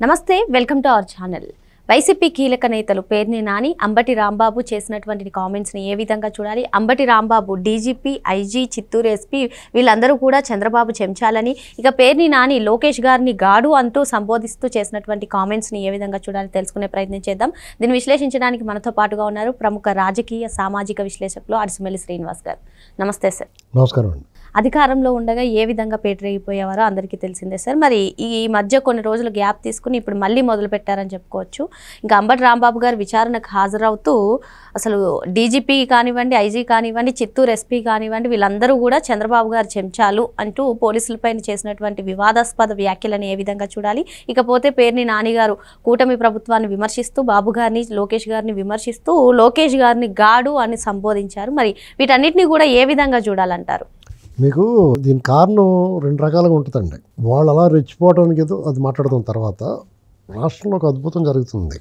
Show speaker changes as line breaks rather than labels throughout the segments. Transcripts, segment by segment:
నమస్తే welcome to our channel. YCP కీలక నేతలు పేర్ని నాని, అంబటి రాంబాబు చేసినటువంటి కామెంట్స్ని ఏ విధంగా చూడాలి? Ambati Rambabu DGP, IG, Chittoor SP వీళ్ళందరూ కూడా చంద్రబాబు చెంచాలని, ఇక పేర్ని నాని లోకేష్ గారిని గాడు అంటూ సంబోధిస్తూ చేసినటువంటి కామెంట్స్ని ఏ విధంగా చూడాలి తెలుసుకునే ప్రయత్నం చేద్దాం. దీన్ని విశ్లేషించడానికి మనతో పాటుగా ఉన్నారు ప్రముఖ రాజకీయ సామాజిక విశ్లేషకులు అడిసిమెల్లి శ్రీనివాస్ గారు. నమస్తే సార్.
నమస్కారం అండి.
అధికారంలో ఉండగా ఏ విధంగా పేటరేగిపోయేవారో అందరికీ తెలిసిందే సార్. మరి ఈ మధ్య కొన్ని రోజులు గ్యాప్ తీసుకుని ఇప్పుడు మళ్ళీ మొదలు పెట్టారని చెప్పుకోవచ్చు. ఇంకా అంబటి రాంబాబు గారు విచారణకు హాజరవుతూ అసలు డీజీపీ కానివ్వండి, ఐజీ కానివ్వండి, చిత్తూరు ఎస్పీ కానివ్వండి వీళ్ళందరూ కూడా చంద్రబాబు గారు చెంచాలు అంటూ పోలీసులపైన చేసినటువంటి వివాదాస్పద వ్యాఖ్యలను ఏ విధంగా చూడాలి? ఇకపోతే పేర్ని నాని గారు కూటమి ప్రభుత్వాన్ని విమర్శిస్తూ బాబు గారిని, లోకేష్ గారిని విమర్శిస్తూ లోకేష్ గారిని గాడు అని సంబోధించారు. మరి వీటన్నిటిని కూడా ఏ విధంగా చూడాలంటారు?
మీకు దీని కారణం రెండు రకాలుగా ఉంటుందండి. వాళ్ళు అలా రెచ్చిపోవడానికి ఏదో అది మాట్లాడుతున్న తర్వాత రాష్ట్రంలో ఒక అద్భుతం జరుగుతుంది.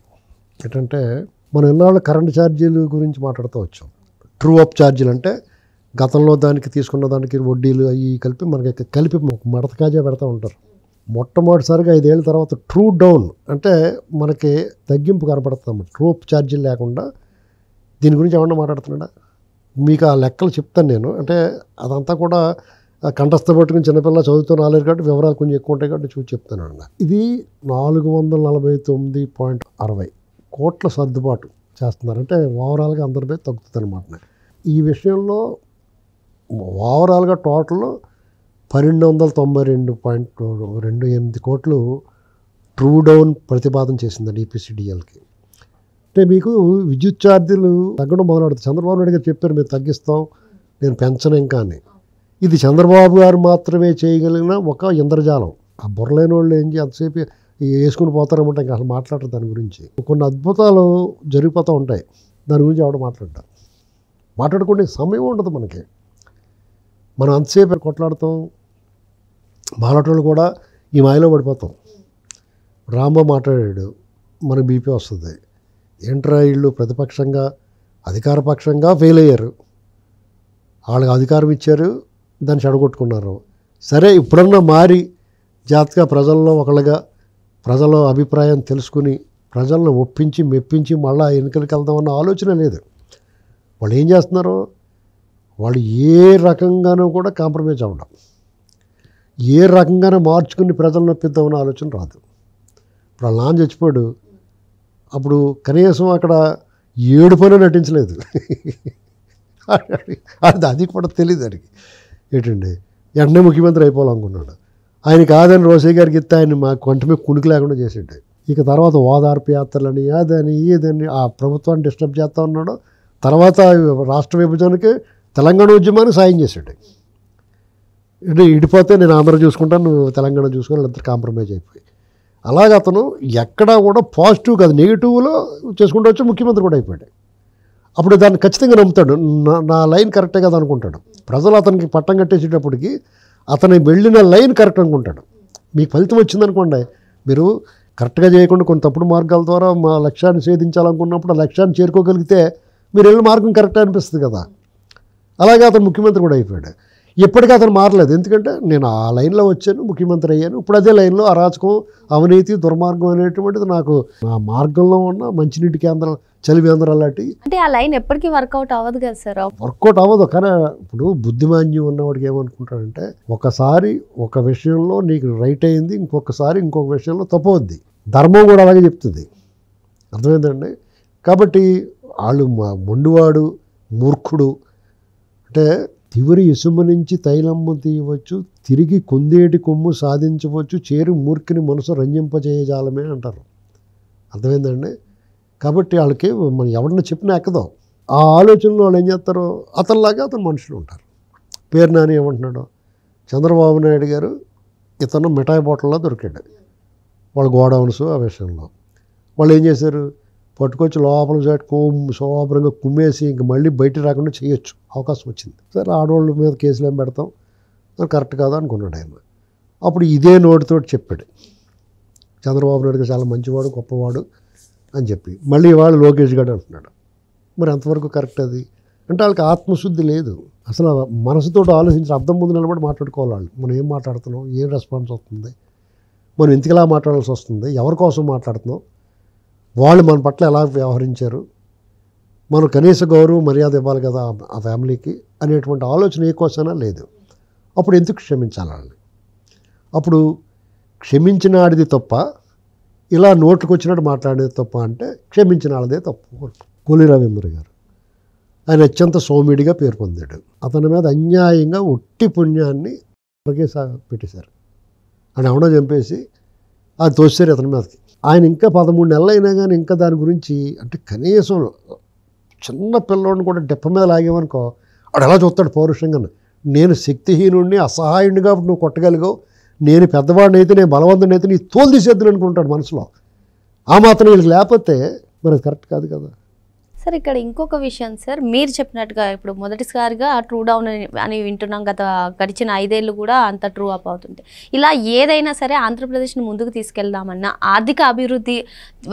ఏంటంటే మనం ఎన్నాళ్ళు కరెంటు ఛార్జీలు గురించి మాట్లాడుతూ వచ్చాం. ట్రూ అప్ ఛార్జీలు అంటే గతంలో దానికి తీసుకున్న దానికి వడ్డీలు అవి కలిపి మడతకాజా పెడతా ఉంటారు. మొట్టమొదటిసారిగా 5 ఏళ్ళ తర్వాత ట్రూ డౌన్ అంటే మనకి తగ్గింపు కనపడుతుంది. ట్రూ అప్ ఛార్జీలు లేకుండా దీని గురించి ఏమన్నా మాట్లాడుతున్నాడా? మీకు ఆ లెక్కలు చెప్తాను నేను. అంటే అదంతా కూడా కంఠస్థ పట్టుకుని చిన్నపిల్ల చదువుతూ రాలేరు కాబట్టి వివరాలు కొంచెం ఎక్కువ ఉంటాయి కాబట్టి చూసి చెప్తాను అన్న. ఇది 449.60 కోట్ల సర్దుబాటు చేస్తున్నారు. అంటే ఓవరాల్గా అందరిపై తగ్గుతుంది అనమాట. ఈ విషయంలో ఓవరాల్గా టోటల్ 1292.28 కోట్లు ట్రూ డౌన్ ప్రతిపాదన చేసిందండి ఈపీసీడీఎల్కి. అంటే మీకు విద్యుత్ ఛార్జీలు తగ్గడం మొదలెడుతుంది. చంద్రబాబు నాయుడు గారు చెప్పారు మేము తగ్గిస్తాం, నేను పెంచను ఇంకా అని. ఇది చంద్రబాబు గారు మాత్రమే చేయగలిగిన ఒక ఇంద్రజాలం. ఆ బుర్రలేని వాళ్ళు ఏం అంతసేపు వేసుకుని పోతారన్నమాట. ఇంకా అసలు మాట్లాడరు దాని గురించి. కొన్ని అద్భుతాలు జరిగిపోతూ ఉంటాయి. దాని గురించి ఎవడ మాట్లాడుకునే సమయం ఉండదు మనకి. మనం అంతసేపు కొట్లాడుతాం. మాట్లాడేవాళ్ళు కూడా ఈ మాయలో పడిపోతాం. రాంబాబు మాట్లాడాడు, మనకు బీపీ వస్తుంది. ఏంట్రా వీళ్ళు ప్రతిపక్షంగా అధికారపక్షంగా ఫెయిల్ అయ్యారు. వాళ్ళకి అధికారం ఇచ్చారు, దాన్ని చెడగొట్టుకున్నారు. సరే ఇప్పుడన్నా మారి జాగ్రత్తగా ప్రజల్లో ఒకళ్ళగా ప్రజల అభిప్రాయం తెలుసుకుని ప్రజలను ఒప్పించి మెప్పించి మళ్ళీ ఎన్నికలకు వెళ్దామన్న ఆలోచన లేదు. వాళ్ళు ఏం చేస్తున్నారు? వాళ్ళు ఏ రకంగానూ కూడా కాంప్రమైజ్ అవ్వడం, ఏ రకంగానూ మార్చుకుని ప్రజలను నొప్పిద్దామన్న ఆలోచన రాదు. ఇప్పుడు వాళ్ళ నాన్న చచ్చిపోయాడు, అప్పుడు కనీసం అక్కడ ఏడుపైన నటించలేదు. అది కూడా తెలియదు దానికి. ఏంటండి వెంటనే ముఖ్యమంత్రి అయిపోవాలనుకున్నాడు. ఆయన కాదని రోసయ్య గారికి ఇస్తే ఆయన మా కొంట మీద కునికి లేకుండా చేసాడు. ఇక తర్వాత ఓదార్పు యాత్రలని అదని ఏదని ఆ ప్రభుత్వాన్ని డిస్టర్బ్ చేస్తూ ఉన్నాడు. తర్వాత రాష్ట్ర విభజనకి తెలంగాణ ఉద్యమానికి సాయం చేశాడు. అంటే ఇడిపోతే నేను ఆంధ్ర చూసుకుంటాను, నువ్వు తెలంగాణ చూసుకొని వాళ్ళందరూ కాంప్రమైజ్ అయిపోయి అలాగే అతను ఎక్కడా కూడా పాజిటివ్ కాదు నెగిటివ్లో చేసుకుంటూ వచ్చి ముఖ్యమంత్రి కూడా అయిపోయాడు. అప్పుడు దాన్ని ఖచ్చితంగా నమ్ముతాడు. నా లైన్ కరెక్టే కదా అనుకుంటాడు. ప్రజలు అతనికి పట్టం కట్టేసేటప్పటికి అతను వెళ్ళిన లైన్ కరెక్ట్ అనుకుంటాడు. మీకు ఫలితం వచ్చిందనుకోండి, మీరు కరెక్ట్గా చేయకుండా కొన్ని తప్పుడు మార్గాల ద్వారా మా లక్ష్యాన్ని ఛేదించాలనుకున్నప్పుడు ఆ లక్ష్యాన్ని చేరుకోగలిగితే మీరు వెళ్ళిన మార్గం కరెక్టే అనిపిస్తుంది కదా. అలాగే అతను ముఖ్యమంత్రి కూడా అయిపోయాడు. ఎప్పటికీ అతను మారలేదు. ఎందుకంటే నేను ఆ లైన్లో వచ్చాను, ముఖ్యమంత్రి అయ్యాను. ఇప్పుడు అదే లైన్లో అరాచకం, అవినీతి, దుర్మార్గం అనేటువంటిది నాకు ఆ మార్గంలో ఉన్న మంచినీటి కేంద్రాలు, చలి కేంద్రాలు లాంటివి.
అంటే ఆ లైన్ ఎప్పటికీ వర్కౌట్ అవ్వదు కదా సార్.
వర్కౌట్ అవ్వదు. కానీ ఇప్పుడు బుద్ధిమాన్యం ఉన్నవాడికి ఏమనుకుంటాడంటే ఒకసారి ఒక విషయంలో నీకు రైట్ అయింది, ఇంకొకసారి ఇంకొక విషయంలో తప్పవద్ది. ధర్మం కూడా అలాగే చెప్తుంది. అర్థమైందండి. కాబట్టి వాళ్ళు మొండివాడు, మూర్ఖుడు అంటే తివరి ఇసుమ నుంచి తైలమ్ము తీయవచ్చు, తిరిగి కుందేటి కొమ్ము సాధించవచ్చు, చేరు మూర్ఖిని మనసు రంజింపజేయజాలమే అంటారు. అర్థమైందండి. కాబట్టి వాళ్ళకి మనం ఎవరన్నా చెప్పినా ఎక్కదో. ఆ ఆలోచనలో వాళ్ళు ఏం చేస్తారో అతనిలాగా అతను మనుషులు ఉంటారు. పేరు నాని ఏమంటున్నాడు, చంద్రబాబు నాయుడు గారు ఇతను మిఠాయి బాటిల్లో దొరికాడు వాళ్ళ గోడౌన్స్. ఆ విషయంలో వాళ్ళు ఏం చేశారు, పట్టుకొచ్చి లోపల శోభ్రంగా కుమ్మేసి ఇంక మళ్ళీ బయట రాకుండా చేయొచ్చు అవకాశం వచ్చింది. సరే ఆడవాళ్ళ మీద కేసులు ఏం పెడతాం, కరెక్ట్ కాదు అనుకున్నాడు ఆయన. అప్పుడు ఇదే నోటితోటి చెప్పాడు చంద్రబాబు నాయుడు గారు చాలా మంచివాడు, గొప్పవాడు అని చెప్పి. మళ్ళీ ఇవాళ లోకేష్ గారు అంటున్నాడు. మరి ఎంతవరకు కరెక్ట్ అది? అంటే వాళ్ళకి ఆత్మశుద్ధి లేదు. అసలు మనసుతో ఆలోచించి అర్థం ముందు నిలబడి మాట్లాడుకోవాలి వాళ్ళు. మనం ఏం మాట్లాడుతున్నాం, ఏం రెస్పాన్స్ వస్తుంది. మనం ఎందుకులా మాట్లాడాల్సి వస్తుంది, ఎవరి కోసం మాట్లాడుతున్నాం, వాళ్ళు మన పట్ల ఎలా వ్యవహరించారు, మనం కనీస గౌరవం మర్యాద ఇవ్వాలి కదా ఆ ఫ్యామిలీకి అనేటువంటి ఆలోచన ఏ కోసమైనా లేదు. అప్పుడు ఎందుకు క్షమించాలని? అప్పుడు క్షమించిన ఆడిది తప్ప, ఇలా నోట్లకు వచ్చినట్టు మాట్లాడేది తప్ప అంటే క్షమించిన ఆడదే తప్పు. కూలి రవీంద్ర గారు ఆయన అత్యంత సౌమ్యుడిగా పేరు పొందాడు. అతని మీద అన్యాయంగా ఒట్టి పుణ్యాన్ని పెట్టేశారు. ఆయన ఎవడో చంపేసి అది తోసారు అతని మీదకి. ఆయన ఇంకా 13 నెలలు అయినా కానీ ఇంకా దాని గురించి అంటే కనీసం చిన్న పిల్లోడిని కూడా డెప్ప మీద లాగేమనుకో వాడు ఎలా చూస్తాడు పౌరుషంగా, నేను శక్తిహీనుడిని అసహాయుడిని కాబట్టి నువ్వు కొట్టగలిగావు, నేను పెద్దవాడిని అయితే నేను బలవంతుని అయితే నీ తోలు తీసేద్దులు అనుకుంటాడు మనసులో. ఆ మాత్రం వీళ్ళకి లేకపోతే మరి అది కరెక్ట్ కాదు కదా.
సార్ ఇక్కడ ఇంకొక విషయం సార్, మీరు చెప్పినట్టుగా ఇప్పుడు మొదటిసారిగా ట్రూ డౌన్ అని వింటున్నాం, గడిచిన 5 ఏళ్ళు కూడా అంత ట్రూ అప్ అవుతుంది. ఇలా ఏదైనా సరే ఆంధ్రప్రదేశ్ని ముందుకు తీసుకెళ్దామన్నా, ఆర్థిక అభివృద్ధి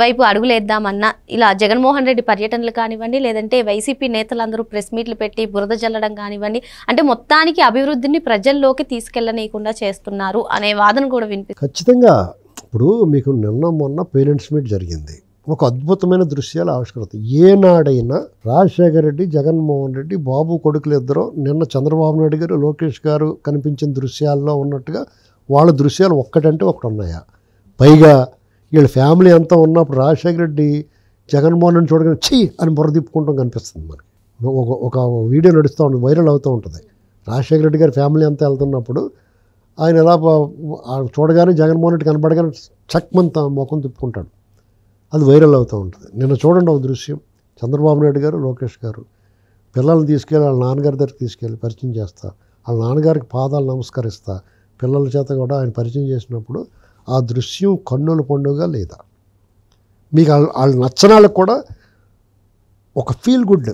వైపు అడుగులేద్దామన్నా, ఇలా జగన్మోహన్ రెడ్డి పర్యటనలు కానివ్వండి, లేదంటే వైసీపీ నేతలందరూ ప్రెస్ మీట్లు పెట్టి బురద జల్లడం కానివ్వండి, అంటే మొత్తానికి అభివృద్ధిని ప్రజల్లోకి తీసుకెళ్లనీయకుండా చేస్తున్నారు అనే వాదన కూడా వినిపిస్తుంది.
ఖచ్చితంగా. ఇప్పుడు మీకు నిన్న మొన్న పేరెంట్స్ మీట్ జరిగింది, ఒక అద్భుతమైన దృశ్యాలు ఆవిష్కృతం. ఏనాడైనా రాజశేఖర రెడ్డి, జగన్మోహన్ రెడ్డి, బాబు కొడుకులు ఇద్దరు నిన్న చంద్రబాబు నాయుడు గారు, లోకేష్ గారు కనిపించిన దృశ్యాల్లో ఉన్నట్టుగా వాళ్ళ దృశ్యాలు ఒక్కటంటే ఒకటి ఉన్నాయా? పైగా వీళ్ళ ఫ్యామిలీ అంతా ఉన్నప్పుడు రాజశేఖర రెడ్డి జగన్మోహన్ రెడ్డి చూడగానే ఛీ అని బుర్ర తిప్పుకుంటాం కనిపిస్తుంది మనకి. ఒక వీడియో నడుస్తూ ఉంటుంది, వైరల్ అవుతూ ఉంటుంది. రాజశేఖర రెడ్డి గారి ఫ్యామిలీ అంతా వెళ్తున్నప్పుడు ఆయన ఎలా చూడగానే జగన్మోహన్ రెడ్డి కనపడగానే చక్మంతా ముఖం తిప్పుకుంటాడు, అది వైరల్ అవుతూ ఉంటుంది. నిన్న చూడండి ఒక దృశ్యం, చంద్రబాబు నాయుడు గారు, లోకేష్ గారు పిల్లల్ని తీసుకెళ్ళి వాళ్ళ నాన్నగారి దగ్గరికి తీసుకెళ్ళి పరిచయం చేస్తా, వాళ్ళ నాన్నగారికి పాదాలు నమస్కరిస్తా, పిల్లల చేత కూడా ఆయన పరిచయం చేసినప్పుడు ఆ దృశ్యం కన్నుల పండుగ లేదా? మీకు వాళ్ళు నచ్చని వాళ్ళకి కూడా ఒక ఫీల్ గుడ్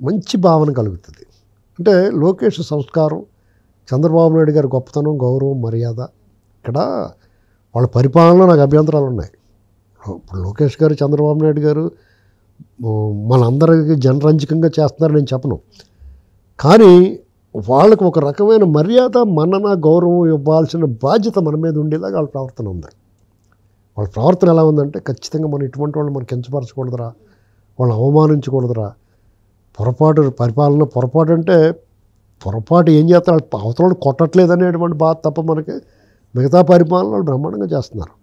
మంచి భావన కలుగుతుంది. అంటే లోకేష్ సంస్కారం, చంద్రబాబు నాయుడు గారి గొప్పతనం, గౌరవం, మర్యాద, ఇక్కడ వాళ్ళ పరిపాలనలో నాకు అభ్యంతరాలు ఉన్నాయి. ఇప్పుడు లోకేష్ గారు, చంద్రబాబు నాయుడు గారు మనందరికీ జనరంజకంగా చేస్తున్నారు నేను చెప్పను, కానీ వాళ్ళకు ఒక రకమైన మర్యాద, మన్నన, గౌరవం ఇవ్వాల్సిన బాధ్యత మన మీద ఉండేలాగా వాళ్ళ ప్రవర్తన ఉంది. వాళ్ళ ప్రవర్తన ఎలా ఉందంటే ఖచ్చితంగా మనం ఇటువంటి వాళ్ళు మనం కించపరచకూడదురా, వాళ్ళని అవమానించకూడదురా. పరిపాలన పొరపాటు అంటే పొరపాటు ఏం చేస్తారు, అవతల కొట్టట్లేదు అనేటువంటి బాధ తప్ప మనకి మిగతా పరిపాలన వాళ్ళు బ్రహ్మాండంగా చేస్తున్నారు.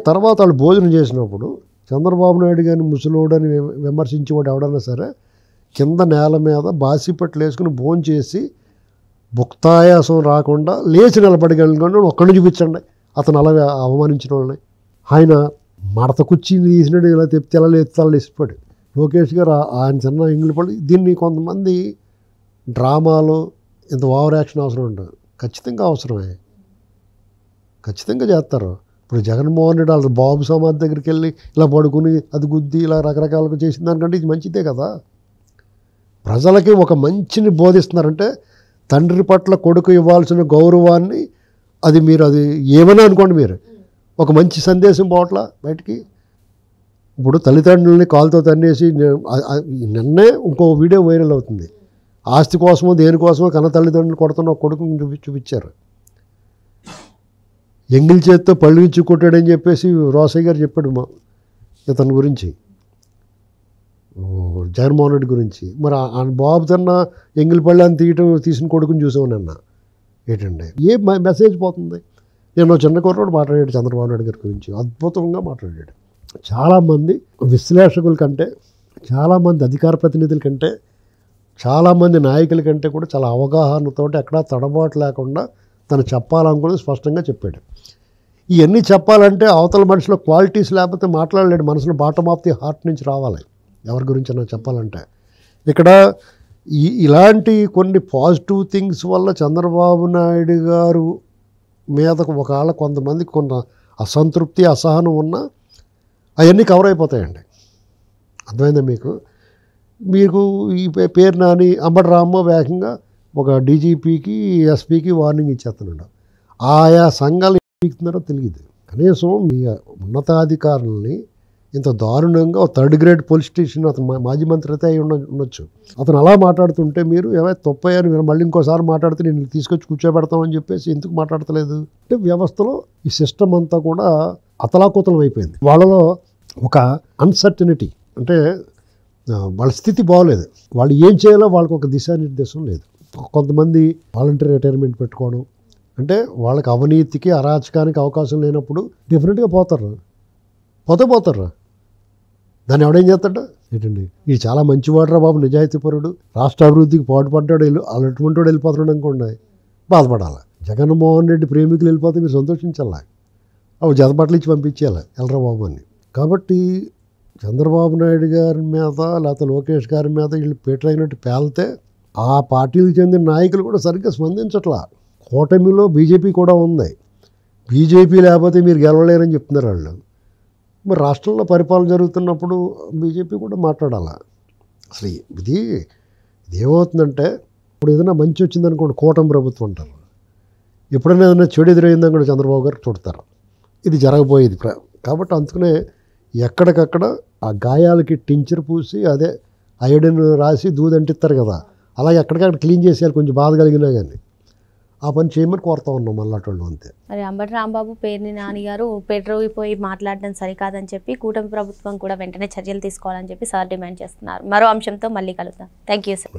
తర్వాత వాళ్ళు భోజనం చేసినప్పుడు చంద్రబాబు నాయుడు గారిని ముసలోడని విమర్శించేవాడు ఎవడన్నా సరే కింద నేల మీద బాసిపట్లు వేసుకుని భోజనం చేసి భుక్తాయాసం రాకుండా లేచి నిలబడగలిగిన ఒక్కడిని చూపించండి అతను అలా అవమానించిన వాళ్ళని. ఆయన మడత కుర్చీని తీసినట్టు ఇలా తెప్పితే ఎలా లేచిపోయాడు లోకేష్ గారు. ఆయన చిన్న ఇంగ్లీష్ పడి దీన్ని కొంతమంది డ్రామాలు ఇంత ఓవర్ యాక్షన్ అవసరం ఉంటుంది, ఖచ్చితంగా అవసరమే, ఖచ్చితంగా చేస్తారు. ఇప్పుడు జగన్మోహన్ రెడ్డి వాళ్ళ బాబు సమాధి దగ్గరికి వెళ్ళి ఇలా పడుకుని అది గుద్ది ఇలా రకరకాలుగా చేసిన దానికంటే ఇది మంచిదే కదా. ప్రజలకి ఒక మంచిని బోధిస్తున్నారంటే తండ్రి పట్ల కొడుకు ఇవ్వాల్సిన గౌరవాన్ని అది మీరు అది ఏమని అనుకోండి, మీరు ఒక మంచి సందేశం పోవట్లా బయటికి. ఇప్పుడు తల్లిదండ్రులని కాలుతో తన్నేసి నిన్నే ఇంకో వీడియో వైరల్ అవుతుంది, ఆస్తి కోసమో దేనికోసమో కన్న తల్లిదండ్రులు కొడుతున్న ఒక కొడుకుని చూపించారు. ఎంగిల్ చేతితో పళ్ళు ఇచ్చి కొట్టాడని చెప్పేసి రోసయ్య గారు చెప్పాడు ఇతని గురించి, జగన్మోహన్ రెడ్డి గురించి. మరి ఆ బాబు తన ఎంగిల్ పళ్ళు అని తీసిన కొడుకుని చూసాము నిన్న. ఏంటండి ఏ మెసేజ్ పోతుంది? నేను చిన్న కుర్రోడు మాట్లాడాడు చంద్రబాబు నాయుడు గారి గురించి, అద్భుతంగా మాట్లాడాడు. చాలామంది విశ్లేషకుల కంటే, చాలామంది అధికార ప్రతినిధుల కంటే, చాలామంది నాయకుల కంటే కూడా చాలా అవగాహనతోటి ఎక్కడా తడబాటు లేకుండా తను చెప్పాలనుకుని స్పష్టంగా చెప్పాడు. ఇవన్నీ చెప్పాలంటే అవతల మనిషిలో క్వాలిటీస్ లేకపోతే మాట్లాడలేడు, మనసులో బాటమ్ ఆఫ్ ది హార్ట్ నుంచి రావాలి ఎవరి గురించి అన్నా చెప్పాలంటే. ఇక్కడ ఇలాంటి కొన్ని పాజిటివ్ థింగ్స్ వల్ల చంద్రబాబు నాయుడు గారు మీద ఒకవేళ కొంతమందికి కొంత అసంతృప్తి, అసహనం ఉన్నా అవన్నీ కవర్ అయిపోతాయండి. అర్థమైందా మీకు? మీకు ఈ పేరు నాని అంబటి రాంబాబు వేగంగా ఒక డీజీపీకి, ఎస్పీకి వార్నింగ్ ఇచ్చేస్తున్నాడు. ఆయా సంఘాలు ఏం పీకుతున్నారో తెలియదు. కనీసం మీ ఉన్నతాధికారులని ఇంత దారుణంగా థర్డ్ గ్రేడ్ పోలీస్ స్టేషన్ అతను మాజీ మంత్రి అయితే అయి ఉండొచ్చు. అతను అలా మాట్లాడుతుంటే మీరు ఏమైనా తప్పయ్యారు, మీరు మళ్ళీ ఇంకోసారి మాట్లాడితే నేను తీసుకొచ్చి కూర్చోబెడతామని చెప్పేసి ఎందుకు మాట్లాడతలేదు అంటే వ్యవస్థలో ఈ సిస్టమ్ అంతా కూడా అతలాకుతలం అయిపోయింది. వాళ్ళలో ఒక అన్సర్టనిటీ అంటే వాళ్ళ స్థితి బాగోలేదు. వాళ్ళు ఏం చేయాలో వాళ్ళకి ఒక దిశానిర్దేశం లేదు. కొంతమంది వాలంటీర్ రిటైర్మెంట్ పెట్టుకోవడం అంటే వాళ్ళకి అవినీతికి అరాచకానికి అవకాశం లేనప్పుడు డిఫరెంట్గా పోతారు. దాన్ని ఎవడేం చేస్తాడు ఏంటండి, ఇది చాలా మంచివాడురా బాబు, నిజాయితీపరుడు, రాష్ట్ర అభివృద్ధికి పాటుపడ్డాడు, అటువంటి వాడు వెళ్ళిపోతున్నాడు అనుకోండి, బాధపడాలి. జగన్మోహన్ రెడ్డి ప్రేమికులు వెళ్ళిపోతే మీరు సంతోషించాలి, అవి జతబట్టలు ఇచ్చి పంపించేయాలి ఎల్లరా బాబు అని. కాబట్టి చంద్రబాబు నాయుడు గారి మీద లేకపోతే లోకేష్ గారి మీద వీళ్ళు పేటరైనట్టు పేలితే ఆ పార్టీలకు చెందిన నాయకులు కూడా సరిగ్గా స్పందించట్లా. కూటమిలో బీజేపీ కూడా ఉంది. బీజేపీ లేకపోతే మీరు గెలవలేరని చెప్తున్నారు వాళ్ళు. మరి రాష్ట్రంలో పరిపాలన జరుగుతున్నప్పుడు బీజేపీ కూడా మాట్లాడాలి. అసలు ఇది ఏమవుతుందంటే ఇప్పుడు ఏదైనా మంచి వచ్చిందనుకోండి కూటమి ప్రభుత్వం అంటారు, ఎప్పుడైనా ఏదైనా చెడు ఎదురైందని కూడా చంద్రబాబు గారు చూడతారు. ఇది జరగబోయేది. కాబట్టి అందుకనే ఎక్కడికక్కడ ఆ గాయాలకి టించర్ పూసి అదే అయోడిన్ రాసి దూదంటిస్తారు కదా, అలాగే ఎక్కడికక్కడ క్లీన్ చేసేయాలి కొంచెం బాధ కలిగినా కానీ. ఆ పని చేయమని కోరుతా ఉన్నాం మళ్ళాటోళ్ళు అంతే.
మరి అంబటి రాంబాబు పేర్ని నాని గారు పెట్రోగిపోయి మాట్లాడడం సరికాదని చెప్పి కూటమి ప్రభుత్వం కూడా వెంటనే చర్యలు తీసుకోవాలని చెప్పి సార్ డిమాండ్ చేస్తున్నారు. మరో అంశంతో మళ్ళీ కలుద్దాం. Thank you sir.